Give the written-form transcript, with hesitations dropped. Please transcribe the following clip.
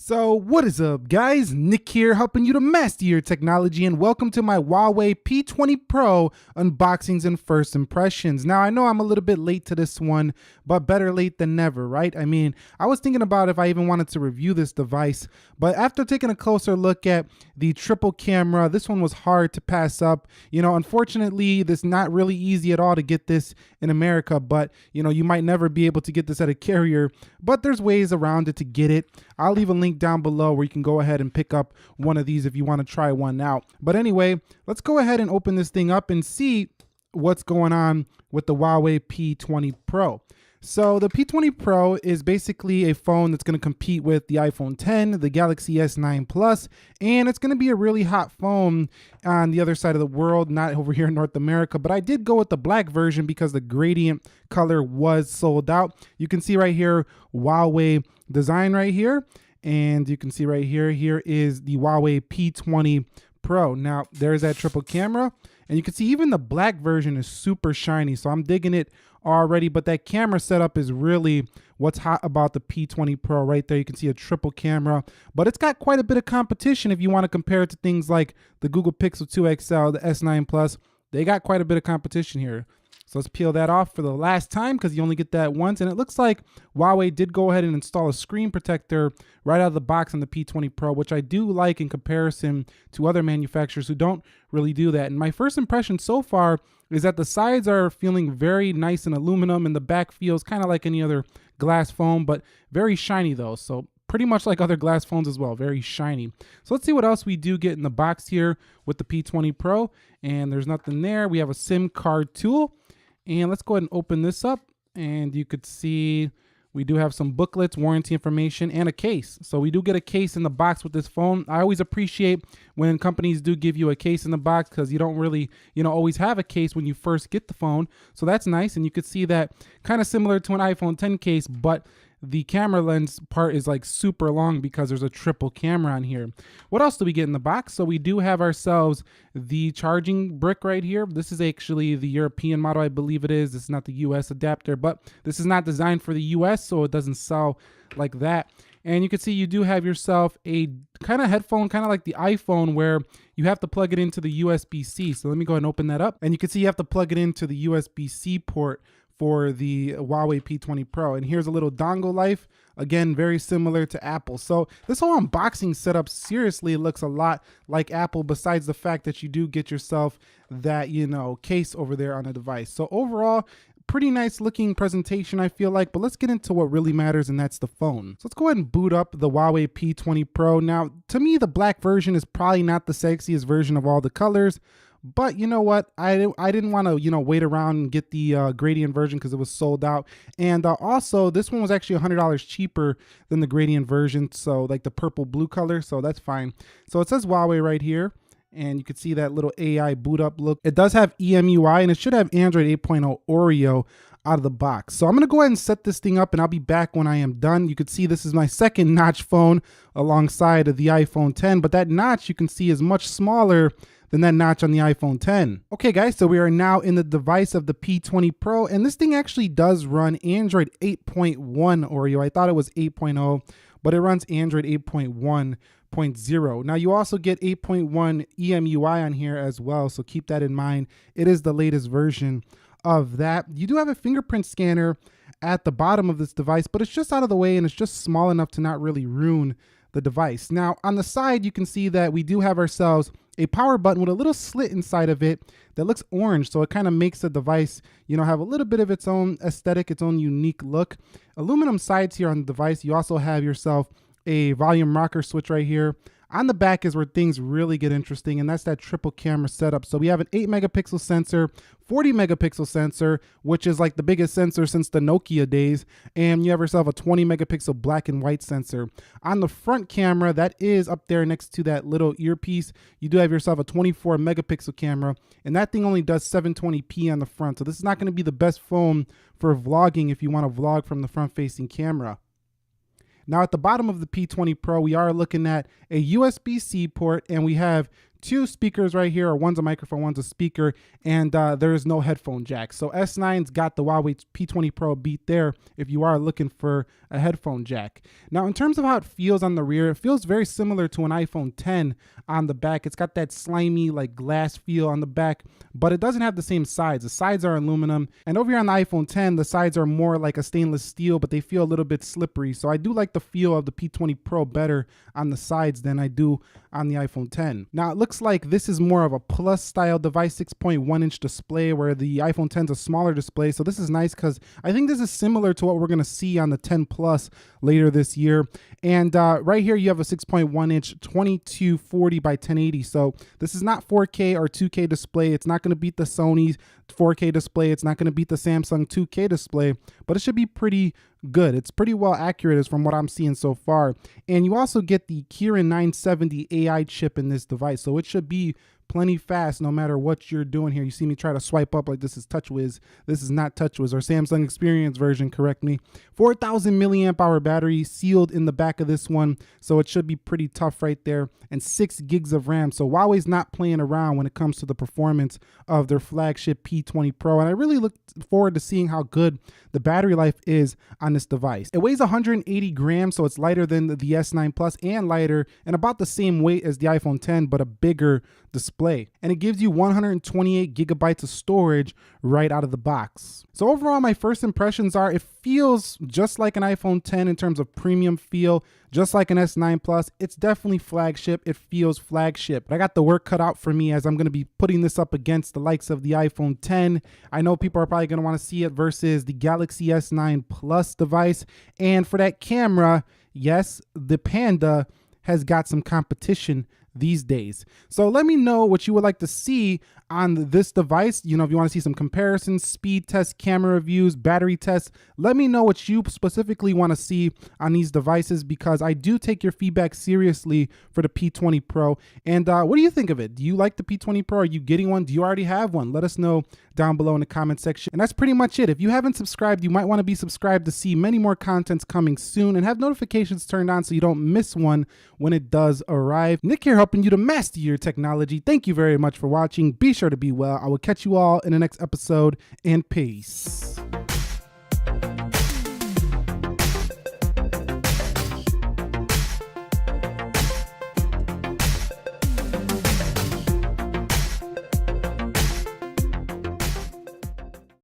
So what is up, guys? Nick here, helping you to master your technology, and welcome to my Huawei P20 Pro unboxings and first impressions. Now, I know I'm a little bit late to this one, but better late than never, right? I mean, I was thinking about if I even wanted to review this device, but after taking a closer look at the triple camera, this one was hard to pass up. You know, unfortunately, it's not really easy at all to get this in America, but you know, you might never be able to get this at a carrier, but there's ways around it to get it. I'll leave a link down below where you can go ahead and pick up one of these if you want to try one out. But anyway, let's go ahead and open this thing up and see what's going on with the Huawei P20 Pro. So the P20 Pro is basically a phone that's going to compete with the iPhone 10, the Galaxy S9 Plus, and it's going to be a really hot phone on the other side of the world, not over here in North America. But I did go with the black version because the gradient color was sold out. You can see right here, Huawei design right here. And you can see right here, here is the Huawei P20 Pro. Now, there's that triple camera. And you can see even the black version is super shiny. So I'm digging it already. But that camera setup is really what's hot about the P20 Pro right there. You can see a triple camera. But it's got quite a bit of competition if you want to compare it to things like the Google Pixel 2 XL, the S9 Plus. They got quite a bit of competition here. So let's peel that off for the last time because you only get that once. And it looks like Huawei did go ahead and install a screen protector right out of the box on the P20 Pro, which I do like in comparison to other manufacturers who don't really do that. And my first impression so far is that the sides are feeling very nice and aluminum, and the back feels kind of like any other glass phone, but very shiny though. So pretty much like other glass phones as well, very shiny. So let's see what else we do get in the box here with the P20 Pro. And there's nothing there. We have a SIM card tool. And let's go ahead and open this up, and you could see we do have some booklets, warranty information, and a case. So we do get a case in the box with this phone. I always appreciate when companies do give you a case in the box because you don't really, always have a case when you first get the phone. So that's nice, and you could see that kind of similar to an iPhone 10 case, but the camera lens part is like super long because there's a triple camera on here. What else do we get in the box? So we do have ourselves the charging brick right here. This is actually the European model, I believe it is. This is not the US adapter, but this is not designed for the US, so it doesn't sell like that. And you can see you do have yourself a kind of headphone, kind of like the iPhone, where you have to plug it into the USB-C. So let me go ahead and open that up. And you can see you have to plug it into the USB-C port for the Huawei P20 Pro. And here's a little dongle life. Again, very similar to Apple. So this whole unboxing setup seriously looks a lot like Apple, besides the fact that you do get yourself that, case over there on the device. So overall, pretty nice looking presentation, I feel like, but let's get into what really matters, and that's the phone. So let's go ahead and boot up the Huawei P20 Pro. Now, to me, the black version is probably not the sexiest version of all the colors. But you know what? I didn't want to, wait around and get the gradient version because it was sold out. And also, this one was actually $100 cheaper than the gradient version. So like the purple blue color. So that's fine. So it says Huawei right here. And you can see that little AI boot up look. It does have EMUI, and it should have Android 8.0 Oreo out of the box. So I'm going to go ahead and set this thing up, and I'll be back when I am done. You can see this is my second notch phone alongside of the iPhone 10. But that notch you can see is much smaller than that notch on the iPhone 10. Okay guys, so we are now in the device of the P20 Pro, and this thing actually does run Android 8.1 Oreo. I thought it was 8.0, but it runs Android 8.1.0. Now you also get 8.1 EMUI on here as well, so keep that in mind. It is the latest version of that. You do have a fingerprint scanner at the bottom of this device, but it's just out of the way and it's just small enough to not really ruin the device. Now on the side, you can see that we do have ourselves a power button with a little slit inside of it that looks orange. So it kind of makes the device, have a little bit of its own aesthetic, its own unique look. Aluminum sides here on the device. You also have yourself a volume rocker switch right here. On the back is where things really get interesting, and that's that triple camera setup. So we have an 8 megapixel sensor, 40 megapixel sensor, which is like the biggest sensor since the Nokia days, and you have yourself a 20 megapixel black and white sensor. On the front camera, that is up there next to that little earpiece, you do have yourself a 24 megapixel camera, and that thing only does 720p on the front. So this is not going to be the best phone for vlogging if you want to vlog from the front-facing camera. Now at the bottom of the P20 Pro, we are looking at a USB-C port, and we have two speakers right here, or one's a microphone, one's a speaker, and there is no headphone jack. So S9's got the Huawei P20 Pro beat there if you are looking for a headphone jack. Now, in terms of how it feels on the rear, it feels very similar to an iPhone 10 on the back. It's got that slimy like glass feel on the back, but it doesn't have the same sides. The sides are aluminum, and over here on the iPhone 10, the sides are more like a stainless steel, but they feel a little bit slippery. So I do like the feel of the P20 Pro better on the sides than I do on the iPhone 10. Now, it looks like this is more of a Plus style device, 6.1-inch display, where the iPhone 10 is a smaller display. So this is nice because I think this is similar to what we're going to see on the 10 Plus later this year. And right here, you have a 6.1-inch 2240 by 1080. So this is not 4K or 2K display. It's not going to beat the Sony's 4K display. It's not going to beat the Samsung 2K display, but it should be pretty good. It's pretty well accurate as from what I'm seeing so far. And you also get the Kirin 970 AI chip in this device, so it should be plenty fast no matter what you're doing here. You see me try to swipe up like this is TouchWiz. This is not TouchWiz, or Samsung Experience version, correct me. 4,000 milliamp hour battery sealed in the back of this one, so it should be pretty tough right there. And 6 gigs of RAM. So Huawei's not playing around when it comes to the performance of their flagship P20 Pro. And I really look forward to seeing how good the battery life is on this device. It weighs 180 grams, so it's lighter than the S9 Plus and lighter, and about the same weight as the iPhone 10, but a bigger display. And it gives you 128 gigabytes of storage right out of the box. So overall, my first impressions are it feels just like an iPhone 10 in terms of premium feel, just like an S9 Plus. It's definitely flagship. It feels flagship. But I got the work cut out for me as I'm going to be putting this up against the likes of the iPhone 10. I know people are probably going to want to see it versus the Galaxy S9 Plus device. And for that camera, yes, the Panda has got some competition these days. So let me know what you would like to see on this device. You know, if you want to see some comparisons, speed tests, camera reviews, battery tests, let me know what you specifically want to see on these devices, because I do take your feedback seriously for the P20 Pro. And what do you think of it? Do you like the P20 Pro? Are you getting one? Do you already have one? Let us know down below in the comment section. And that's pretty much it. If you haven't subscribed, you might want to be subscribed to see many more contents coming soon, and have notifications turned on so you don't miss one when it does arrive. Nick here, helping you to master your technology. Thank you very much for watching. Be sure to be well. I will catch you all in the next episode, and peace.